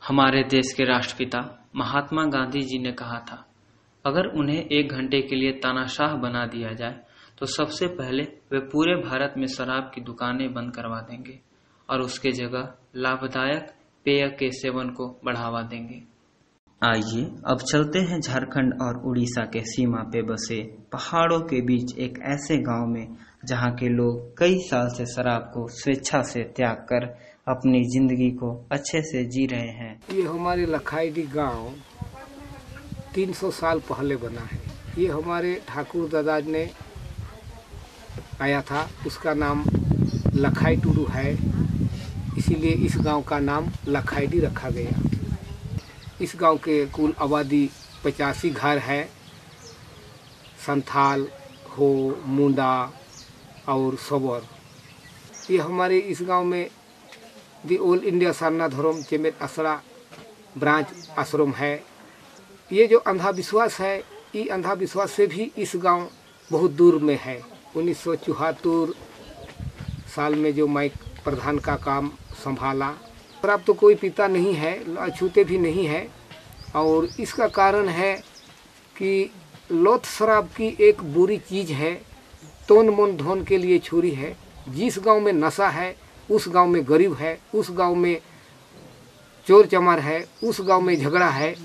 हमारे देश के राष्ट्रपिता महात्मा गांधी जी ने कहा था, अगर उन्हें 1 घंटे के लिए तानाशाह बना दिया जाए तो सबसे पहले वे पूरे भारत में शराब की दुकानें बंद करवा देंगे और उसके जगह लाभदायक पेय के सेवन को बढ़ावा देंगे। आइए अब चलते हैं झारखंड और उड़ीसा के सीमा पे बसे पहाड़ों के बीच एक ऐसे गांव में जहां के लोग कई साल से शराब को स्वेच्छा से त्याग कर अपनी जिंदगी को अच्छे से जी रहे हैं। ये हमारे लखाईडी गांव 300 साल पहले बना है। ये हमारे ठाकुर दादा ने आया था, उसका नाम लखाई टुडू है, इसीलिए इस गांव का नाम लखाईडी रखा गया। इस गांव के कुल आबादी 85 घर है। संथाल हो, मुंडा और सोबर। ये हमारे इस गांव में दी ऑल इंडिया सारना धर्म चेमेत आसरा ब्रांच आश्रम है। ये जो अंधविश्वास है, ये अंधविश्वास से भी इस गांव बहुत दूर में है। 1974 साल में जो मैं प्रधान का काम संभाला। शराब तो कोई पीता नहीं है, छूते भी नहीं है, और इसका कारण है कि लौथ शराब की एक बुरी चीज़ है, तोन मन धोन के लिए छुरी है। जिस गांव में नशा है उस गांव में गरीब है, उस गांव में चोर चमार है, उस गांव में झगड़ा है।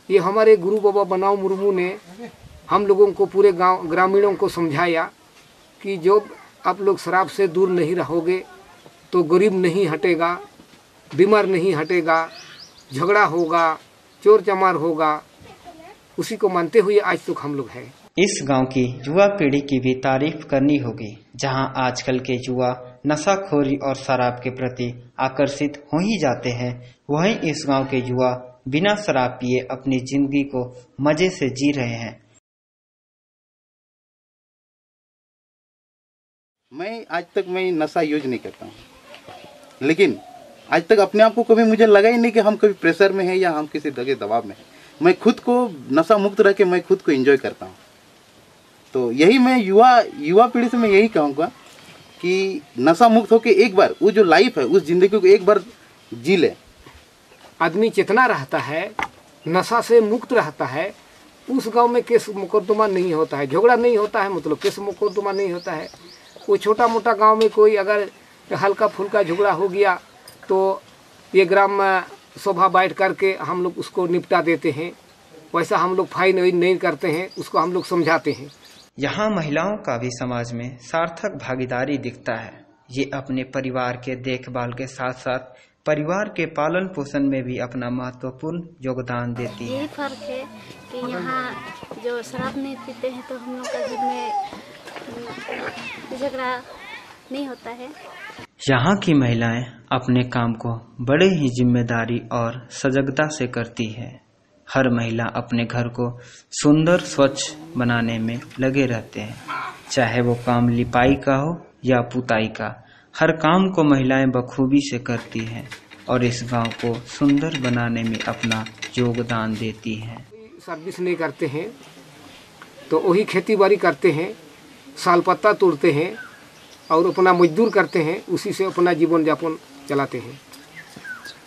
ये हमारे गुरु बाबा बनाओ मुर्मू ने हम लोगों को, पूरे गांव ग्रामीणों को समझाया कि जो आप लोग शराब से दूर नहीं रहोगे तो गरीब नहीं हटेगा, बीमार नहीं हटेगा, झगड़ा होगा, चोर चमार होगा। उसी को मानते हुए आज तक हम लोग हैं। इस गांव की युवा पीढ़ी की भी तारीफ करनी होगी, जहां आजकल के युवा नशाखोरी और शराब के प्रति आकर्षित हो ही जाते हैं। वहीं इस गांव के युवा बिना शराब पिए अपनी जिंदगी को मजे से जी रहे हैं। मैं आज तक नशा यूज नहीं करता हूँ, लेकिन आज तक अपने आप को कभी मुझे लगा ही नहीं कि हम कभी प्रेशर में हैं या हम किसी जगह दबाव में हैं। मैं खुद को नशा मुक्त रह के मैं खुद को एंजॉय करता हूँ। तो यही मैं युवा पीढ़ी से मैं यही कहूँगा कि नशा मुक्त होके एक बार वो जो लाइफ है उस जिंदगी को एक बार जी ले। आदमी चेतना रहता है, नशा से मुक्त रहता है, उस गांव में केस मुकदमा नहीं होता है, झगड़ा नहीं होता है, मतलब केस मुकदमा नहीं होता है। वो छोटा मोटा गांव में कोई अगर हल्का फुल्का झगड़ा हो गया तो ये ग्राम सभा बैठ करके हम लोग उसको निपटा देते हैं। वैसा हम लोग फाइन नहीं करते हैं, उसको हम लोग समझाते हैं। यहाँ महिलाओं का भी समाज में सार्थक भागीदारी दिखता है। ये अपने परिवार के देखभाल के साथ साथ परिवार के पालन पोषण में भी अपना महत्वपूर्ण योगदान देती है। यही फर्क है कि यहाँ जो शराब नहीं पीते हैं तो हम लोग का घर में झगड़ा नहीं होता है। यहाँ की महिलाएं अपने काम को बड़े ही जिम्मेदारी और सजगता से करती है। हर महिला अपने घर को सुंदर स्वच्छ बनाने में लगे रहते हैं, चाहे वो काम लिपाई का हो या पुताई का। हर काम को महिलाएं बखूबी से करती हैं और इस गांव को सुंदर बनाने में अपना योगदान देती हैं। सर्विस नहीं करते हैं तो वही खेती बाड़ी करते हैं, साल पत्ता तोड़ते हैं और अपना मजदूर करते हैं, उसी से अपना जीवन यापन चलाते हैं।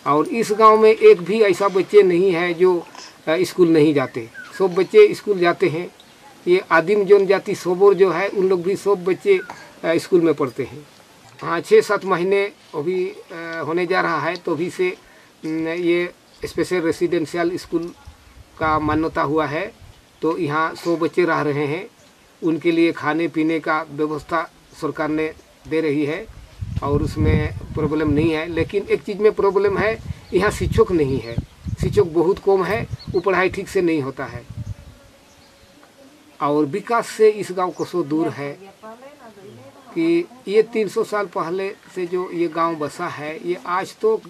और इस गांव में एक भी ऐसा बच्चे नहीं है जो स्कूल नहीं जाते, सब बच्चे स्कूल जाते हैं। ये आदिम जनजाति सोबोर जो है उन लोग भी सब बच्चे स्कूल में पढ़ते हैं। हाँ, 6-7 महीने अभी होने जा रहा है, तो अभी से ये स्पेशल रेसिडेंशियल स्कूल का मान्यता हुआ है। तो यहाँ 100 बच्चे रह रहे हैं, उनके लिए खाने पीने का व्यवस्था सरकार ने दे रही है और उसमें प्रॉब्लम नहीं है। लेकिन एक चीज़ में प्रॉब्लम है, यहाँ शिक्षक नहीं है, शिक्षक बहुत कम है, वो पढ़ाई ठीक से नहीं होता है और विकास से इस गांव को सो दूर है कि ये 300 साल पहले से जो ये गांव बसा है, ये आज तो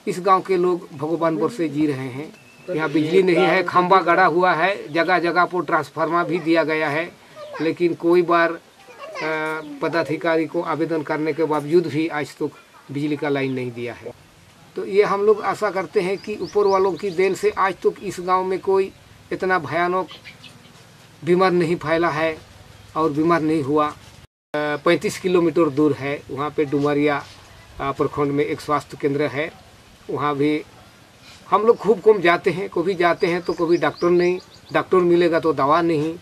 इस गांव के लोग भगवान पर से जी रहे हैं। यहाँ बिजली नहीं है, खंबा गड़ा हुआ है, जगह जगह पर ट्रांसफार्मर भी दिया गया है, लेकिन कोई बार पदाधिकारी को आवेदन करने के बावजूद भी आज तक बिजली का लाइन नहीं दिया है। तो ये हम लोग आशा करते हैं कि ऊपर वालों की देन से आज तक इस गांव में कोई इतना भयानक बीमार नहीं फैला है और बीमार नहीं हुआ। 35 किलोमीटर दूर है, वहाँ पे डुमरिया प्रखंड में एक स्वास्थ्य केंद्र है, वहाँ भी हम लोग खूब कम जाते हैं, कभी जाते हैं तो कभी डॉक्टर नहीं, डॉक्टर मिलेगा तो दवा नहीं,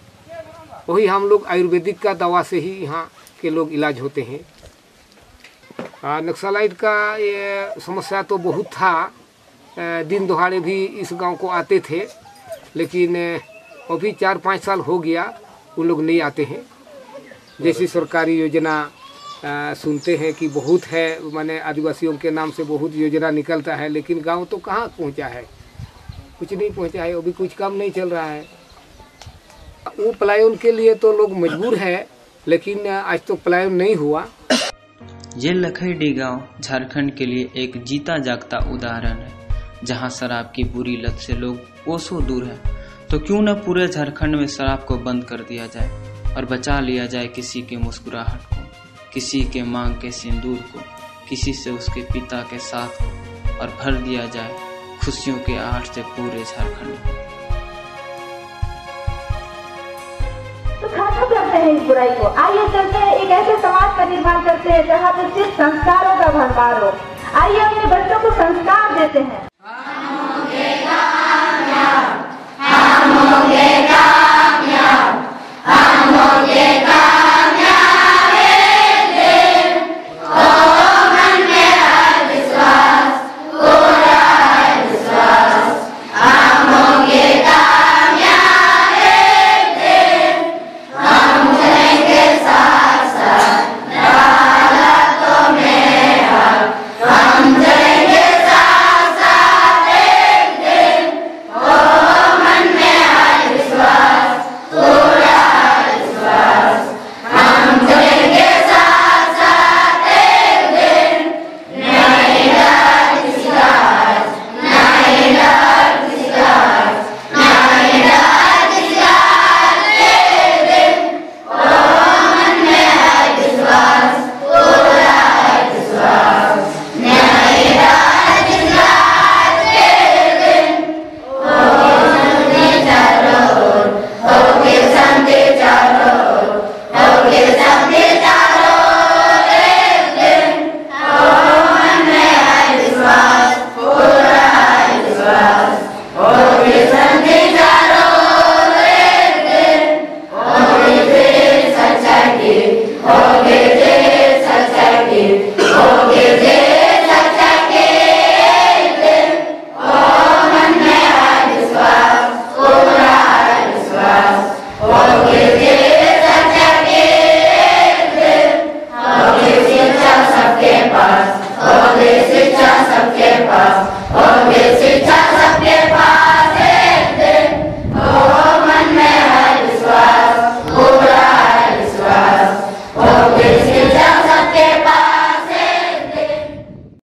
वही हम लोग आयुर्वेदिक का दवा से ही यहाँ के लोग इलाज होते हैं। नक्सलाइट का ये समस्या तो बहुत था, दिन दहाड़े भी इस गांव को आते थे, लेकिन अभी 4-5 साल हो गया उन लोग नहीं आते हैं। जैसी सरकारी योजना सुनते हैं कि बहुत है, माने आदिवासियों के नाम से बहुत योजना निकलता है, लेकिन गांव तो कहाँ पहुंचा है, कुछ नहीं पहुंचा है, अभी कुछ काम नहीं चल रहा है। वो पलायन के लिए तो लोग मजबूर है, लेकिन आज तो पलायन नहीं हुआ। ये लखईडीह गांव झारखंड के लिए एक जीता जागता उदाहरण है, जहां शराब की बुरी लत से लोग कोसों दूर हैं। तो क्यों न पूरे झारखंड में शराब को बंद कर दिया जाए और बचा लिया जाए किसी के मुस्कुराहट को, किसी के मांग के सिंदूर को, किसी से उसके पिता के साथ को, और भर दिया जाए खुशियों के आहट से पूरे झारखंड को। तो खत्म करते हैं इस बुराई को। आइए चलते हैं, एक ऐसे समाज का निर्माण करते हैं जहाँ पर सिर्फ संस्कारों का भंडार हो। आइए अपने बच्चों को संस्कार देते हैं।